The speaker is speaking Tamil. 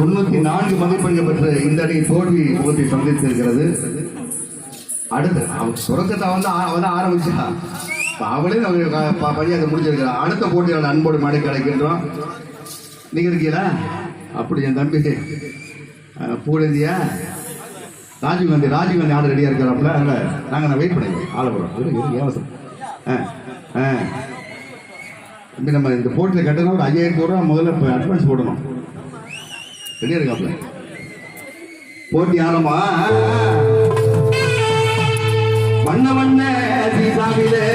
94 மதிப்பெண்கள் பெற்ற இந்த அணி தோல்வி முகத்தை சந்தித்திருக்கிறது. அடுத்து தொடக்கத்தை அவன் ஆரம்பிச்சா அவளே பணியாக முடிச்சிருக்கிறான். அடுத்த போட்டியாளர் அன்போடு மாடி கிடைக்கின்றோம். நீங்க இருக்கீங்களா? அப்படி என் தம்பி பூரந்தியா ராஜீவ்காந்தி ஆர்டர் ரெடியா இருக்கிறாப்புல. நாங்கள் வெயிட் பண்ணிக்கிறோம். ஆளப்புறம் ஏவசம். நம்ம இந்த போட்டியில் கட்டணும் ஒரு 5000 ரூபா முதல்ல அட்வான்ஸ் போடணும். ரெடியா இருக்காப்புல. போட்டி ஆரம்பா. வண்ண வண்ண தீபாவிலே